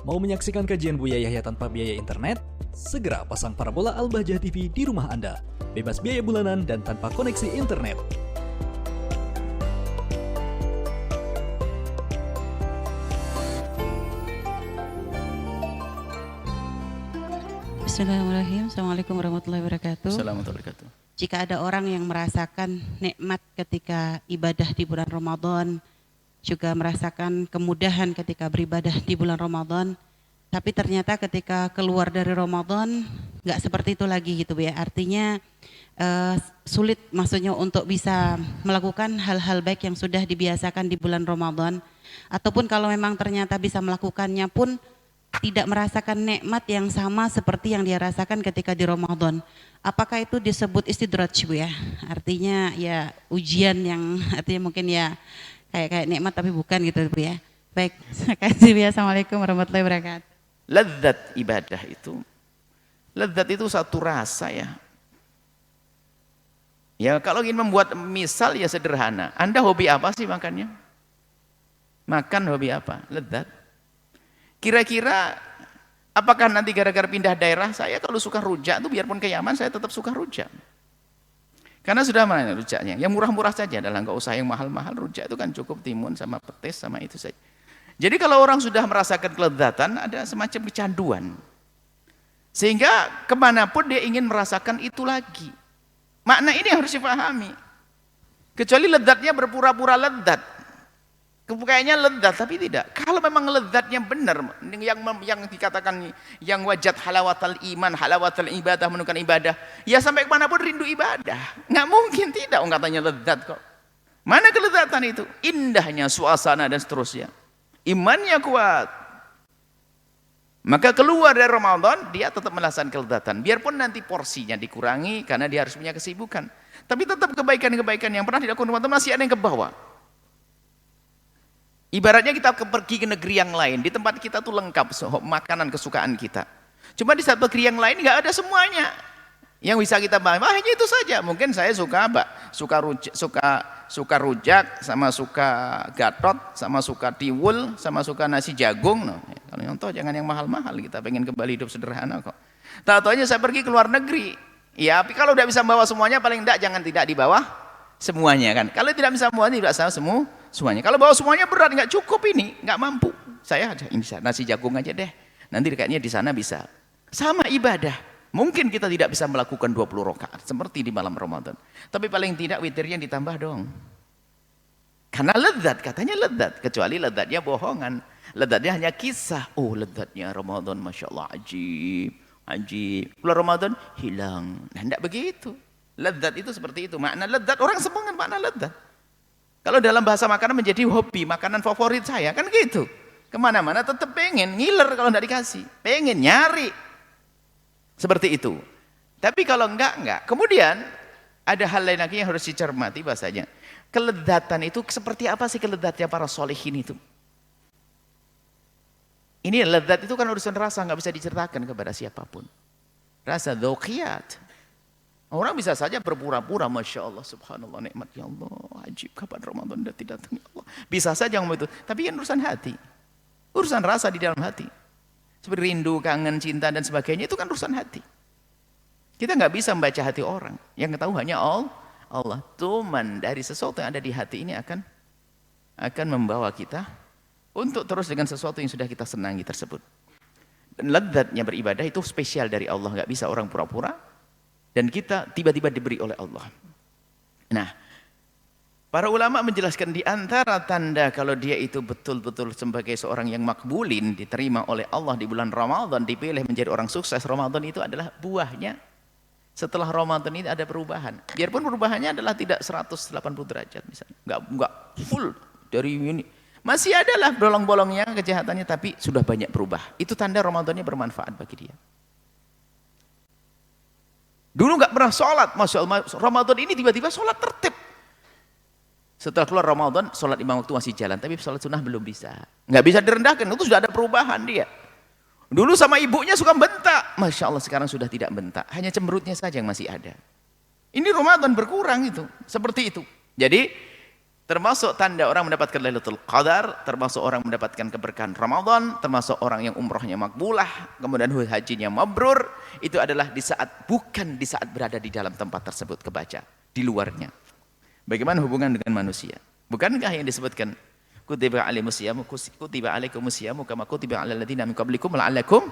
Mau menyaksikan kajian Buya Yahya tanpa biaya internet? Segera pasang parabola Al-Bahjah TV di rumah Anda. Bebas biaya bulanan dan tanpa koneksi internet. Bismillahirrahmanirrahim. Assalamualaikum warahmatullahi wabarakatuh. Assalamualaikum warahmatullahi wabarakatuh. Jika ada orang yang merasakan nikmat ketika ibadah di bulan Ramadan, juga merasakan kemudahan ketika beribadah di bulan Ramadan, tapi ternyata ketika keluar dari Ramadan nggak seperti itu lagi gitu ya. Artinya sulit maksudnya untuk bisa melakukan hal-hal baik yang sudah dibiasakan di bulan Ramadan, ataupun kalau memang ternyata bisa melakukannya pun tidak merasakan nikmat yang sama seperti yang dia rasakan ketika di Ramadan. Apakah itu disebut istidraj Bu ya? Artinya ya ujian yang artinya mungkin ya kayak nikmat tapi bukan gitu Bu ya. Baik, terima kasih Bu. Assalamualaikum warahmatullahi wabarakatuh. Lezat ibadah itu, lezat itu satu rasa ya. Ya kalau ingin membuat misal ya sederhana. Anda hobi apa sih makannya? Makan hobi apa? Lezat. Kira-kira apakah nanti gara-gara pindah daerah saya kalau suka rujak itu biarpun ke Yaman saya tetap suka rujak. Karena sudah mana rujaknya? Yang murah-murah saja adalah nggak usah yang mahal-mahal. Rujak itu kan cukup timun sama petis sama itu saja. Jadi kalau orang sudah merasakan kelezatan ada semacam kecanduan. Sehingga kemanapun dia ingin merasakan itu lagi. Makna ini harus dipahami. Kecuali lezatnya berpura-pura lezat. Kayaknya lezat tapi tidak. Kalau memang lezatnya benar yang dikatakan yang wajat halawatal iman, halawatal ibadah, menemukan ibadah, ya sampai kemanapun rindu ibadah. Nggak mungkin tidak katanya lezat kok. Mana kelezatan itu? Indahnya suasana dan seterusnya. Imannya kuat. Maka keluar dari Ramadan dia tetap merasakan kelezatan. Biarpun nanti porsinya dikurangi karena dia harus punya kesibukan. Tapi tetap kebaikan-kebaikan yang pernah dilakukan Ramadan masih ada yang ke bawah. Ibaratnya kita pergi ke negeri yang lain, di tempat kita tuh lengkap makanan kesukaan kita. Cuma di satu negeri yang lain nggak ada semuanya. Yang bisa kita bahas, hanya itu saja. Mungkin saya suka suka rujak, sama suka gatot, sama suka tiwul, sama suka nasi jagung. No. Kalau contoh jangan yang mahal-mahal, kita pengen kembali hidup sederhana kok. Tahu-tahunya saya pergi ke luar negeri. Ya, tapi kalau udah bisa bawa semuanya, paling enggak jangan tidak di bawah semuanya kan. Kalau tidak bisa semuanya, tidak sama semuanya. Kalau bawa semuanya berat, nggak cukup ini, nggak mampu. Saya ada ini nasi jagung aja deh. Nanti dekatnya di sana bisa. Sama ibadah. Mungkin kita tidak bisa melakukan 20 rakaat seperti di malam Ramadan. Tapi paling tidak witirnya ditambah dong. Karena lezat, katanya lezat. Kecuali lezatnya bohongan. Lezatnya hanya kisah. Oh lezatnya Ramadan, Masya Allah, ajib. Ajib. Bulan Ramadan hilang. Nah tidak begitu. Lezat itu seperti itu. Makna lezat, orang sebenarnya makna lezat. Kalau dalam bahasa makanan menjadi hobi, makanan favorit saya, kan gitu. Kemana-mana tetap pengen, ngiler kalau tidak dikasih. Pengen, nyari. Seperti itu. Tapi kalau enggak. Kemudian, ada hal lain lagi yang harus dicermati bahasanya. Kelezatan itu seperti apa sih kelezatnya para solehin itu? Ini lezat itu kan urusan rasa, nggak bisa diceritakan kepada siapapun. Rasa dzauqiyat. Orang bisa saja berpura-pura, Masya Allah, Subhanallah, nikmat ya Allah, ajib, kapan Ramadan sudah tidak datang ya Allah. Bisa saja ngomong itu, tapi kan urusan hati. Urusan rasa di dalam hati. Seperti rindu, kangen, cinta, dan sebagainya, itu kan urusan hati. Kita nggak bisa membaca hati orang. Yang tahu hanya Allah. Cuman dari sesuatu yang ada di hati ini akan membawa kita untuk terus dengan sesuatu yang sudah kita senangi tersebut. Dan lezatnya beribadah itu spesial dari Allah, nggak bisa orang pura-pura. Dan kita tiba-tiba diberi oleh Allah. Nah, para ulama menjelaskan di antara tanda kalau dia itu betul-betul sebagai seorang yang makbulin, diterima oleh Allah di bulan Ramadan, dipilih menjadi orang sukses Ramadan itu adalah buahnya. Setelah Ramadan ini ada perubahan. Biarpun perubahannya adalah tidak 180 derajat misalnya. Enggak full dari ini. Masih adalah bolong-bolongnya kejahatannya, tapi sudah banyak berubah. Itu tanda Ramadannya bermanfaat bagi dia. Dulu nggak pernah sholat, Masya Allah, Ramadan ini tiba-tiba sholat tertib. Setelah keluar Ramadan, sholat 5 waktu masih jalan, tapi sholat sunnah belum bisa. Nggak bisa direndahkan, itu sudah ada perubahan dia. Dulu sama ibunya suka bentak, Masya Allah sekarang sudah tidak bentak, hanya cemberutnya saja yang masih ada. Ini Ramadan berkurang itu, seperti itu. Jadi Termasuk tanda orang mendapatkan Lailatul Qadar, termasuk orang mendapatkan keberkahan Ramadan, termasuk orang yang umrohnya makbulah, kemudian hajinya mabrur, itu adalah bukan di saat berada di dalam tempat tersebut kebaca, di luarnya. Bagaimana hubungan dengan manusia? Bukankah yang disebutkan kutiba alaikumus siyamu kama kutiba alal ladzina min qablikum la'allakum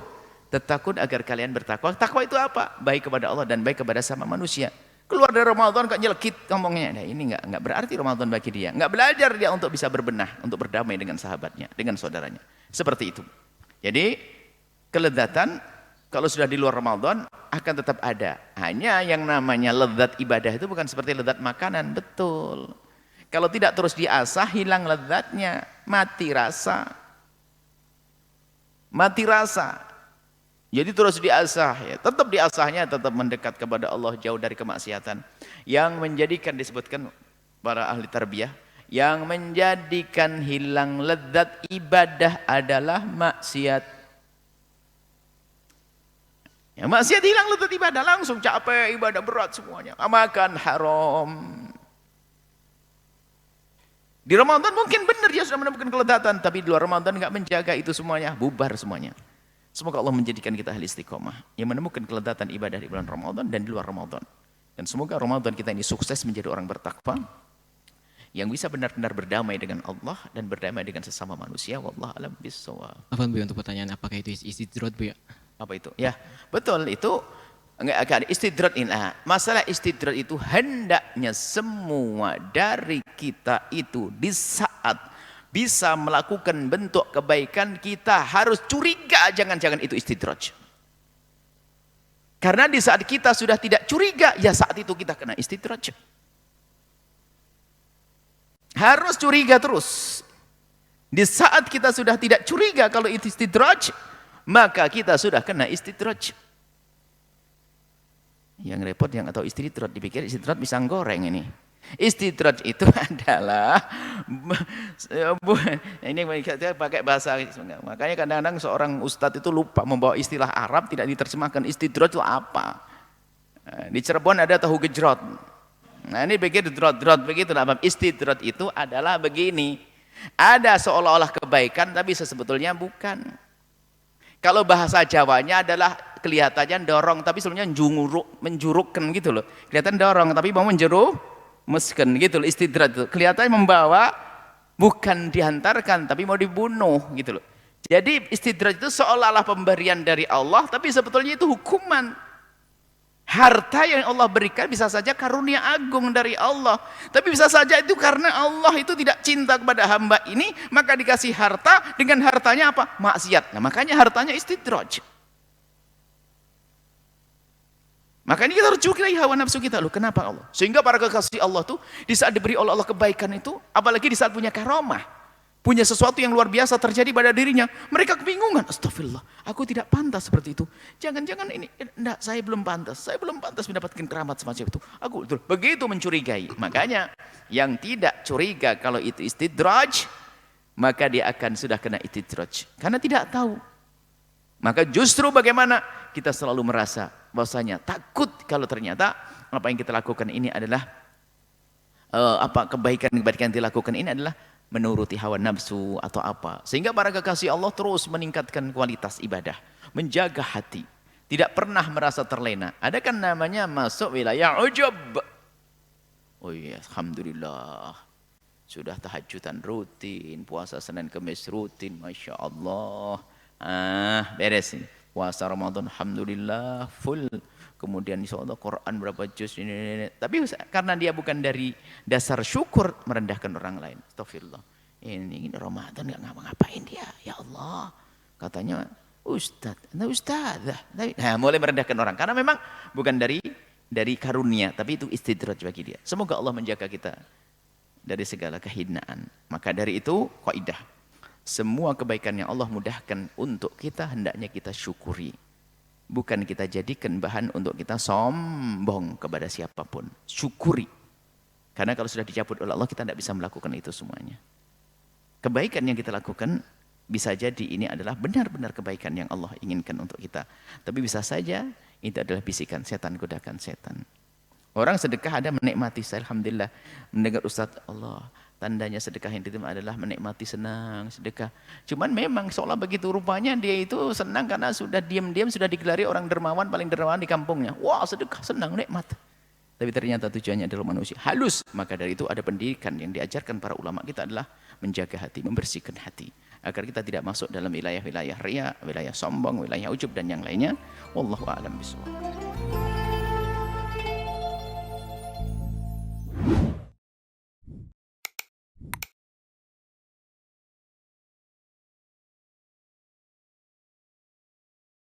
tattaqun, agar kalian bertakwa. Takwa itu apa? Baik kepada Allah dan baik kepada sama manusia. Keluar dari Ramadan kok nyelekit ngomongnya. Nah, ini enggak berarti Ramadan bagi dia. Enggak belajar dia untuk bisa berbenah, untuk berdamai dengan sahabatnya, dengan saudaranya. Seperti itu. Jadi kelezatan kalau sudah di luar Ramadan akan tetap ada. Hanya yang namanya lezat ibadah itu bukan seperti lezat makanan, betul. Kalau tidak terus diasah, hilang lezatnya, mati rasa. Mati rasa. Jadi terus diasah, ya. Tetap diasahnya, tetap mendekat kepada Allah, jauh dari kemaksiatan. Yang menjadikan, disebutkan para ahli tarbiyah, yang menjadikan hilang lezat ibadah adalah maksiat. Ya, maksiat hilang lezat ibadah, langsung capek, ibadah berat semuanya. Makan haram. Di Ramadan mungkin benar dia sudah menemukan kelezatan, tapi di luar Ramadan enggak menjaga itu semuanya, bubar semuanya. Semoga Allah menjadikan kita ahli istiqomah yang menemukan kelezatan ibadah di bulan Ramadan dan di luar Ramadan. Dan semoga Ramadan kita ini sukses menjadi orang bertakwa yang bisa benar-benar berdamai dengan Allah dan berdamai dengan sesama manusia. Wallahu a'lam bishawab. Afwan Bu, untuk pertanyaan apakah itu istidrat Bu ya? Apa itu? Ya, betul itu. Enggak akan istidrat ini. Masalah istidrat itu hendaknya semua dari kita itu di saat bisa melakukan bentuk kebaikan, kita harus curiga jangan-jangan itu istidraj. Karena di saat kita sudah tidak curiga, ya saat itu kita kena istidraj. Harus curiga terus. Di saat kita sudah tidak curiga kalau itu istidraj, maka kita sudah kena istidraj. Yang repot yang atau istidraj, dipikir istidraj pisang goreng ini. Istidraj itu adalah ini kita pakai bahasa, makanya kadang-kadang seorang ustadz itu lupa membawa istilah Arab, tidak diterjemahkan. Istidraj itu apa? Di Cirebon ada tahu gejrot. Nah ini begitu drot begitu. Istidraj itu adalah begini, ada seolah-olah kebaikan tapi sebetulnya bukan. Kalau bahasa Jawanya adalah kelihatannya dorong tapi sebenarnya menjurukkan gitu loh. Kelihatan dorong tapi mau mesken gitu loh. Istidraj itu kelihatannya membawa, bukan dihantarkan tapi mau dibunuh gitu loh. Jadi istidraj itu seolah-olah pemberian dari Allah tapi sebetulnya itu hukuman. Harta yang Allah berikan bisa saja karunia agung dari Allah, tapi bisa saja itu karena Allah itu tidak cinta kepada hamba ini, maka dikasih harta, dengan hartanya apa? Maksiat. Nah, makanya hartanya istidraj. Makanya kita harus cukai hawa nafsu kita. Loh, kenapa Allah? Sehingga para kekasih Allah tuh di saat diberi oleh Allah kebaikan itu, apalagi di saat punya karomah, punya sesuatu yang luar biasa terjadi pada dirinya, mereka kebingungan. Astagfirullah, aku tidak pantas seperti itu. Jangan-jangan ini, enggak, saya belum pantas mendapatkan keramat semacam itu. Aku begitu mencurigai. Makanya yang tidak curiga kalau itu istidraj, maka dia akan sudah kena istidraj. Karena tidak tahu. Maka justru bagaimana kita selalu merasa bahwasanya takut kalau ternyata apa yang kita lakukan ini adalah kebaikan yang dilakukan ini adalah menuruti hawa nafsu atau apa. Sehingga para kekasih Allah terus meningkatkan kualitas ibadah, menjaga hati, tidak pernah merasa terlena. Ada kan namanya masuk wilayah ujub. Oh iya, alhamdulillah. Sudah tahajudan rutin, puasa Senin Kamis rutin, Masya Allah. Beres ini. Puasa Ramadan alhamdulillah full. Kemudian insya Allah Quran berapa juz ini. Tapi karena dia bukan dari dasar syukur merendahkan orang lain. Astagfirullah. Ini Ramadan nggak ngapa-ngapain dia. Ya Allah. Katanya ustadz. Nah, mulai merendahkan orang. Karena memang bukan dari karunia. Tapi itu istidraj bagi dia. Semoga Allah menjaga kita dari segala kehinaan. Maka dari itu kaidah. Semua kebaikan yang Allah mudahkan untuk kita hendaknya kita syukuri. Bukan kita jadikan bahan untuk kita sombong kepada siapapun. Syukuri. Karena kalau sudah dicabut oleh Allah, kita tidak bisa melakukan itu semuanya. Kebaikan yang kita lakukan, bisa jadi ini adalah benar-benar kebaikan yang Allah inginkan untuk kita. Tapi bisa saja, itu adalah bisikan setan, godakan setan. Orang sedekah ada menikmati, saya alhamdulillah mendengar Ustaz, Allah, Tandanya sedekah yang diterima adalah menikmati senang sedekah. Cuman memang seolah begitu rupanya dia itu senang karena sudah diam-diam sudah digelari orang dermawan paling dermawan di kampungnya. Wah sedekah senang nikmat. Tapi ternyata tujuannya adalah manusia halus. Maka dari itu ada pendidikan yang diajarkan para ulama kita adalah menjaga hati, membersihkan hati. Agar kita tidak masuk dalam wilayah-wilayah riya, wilayah sombong, wilayah ujub dan yang lainnya. Wallahu a'lam bishawab.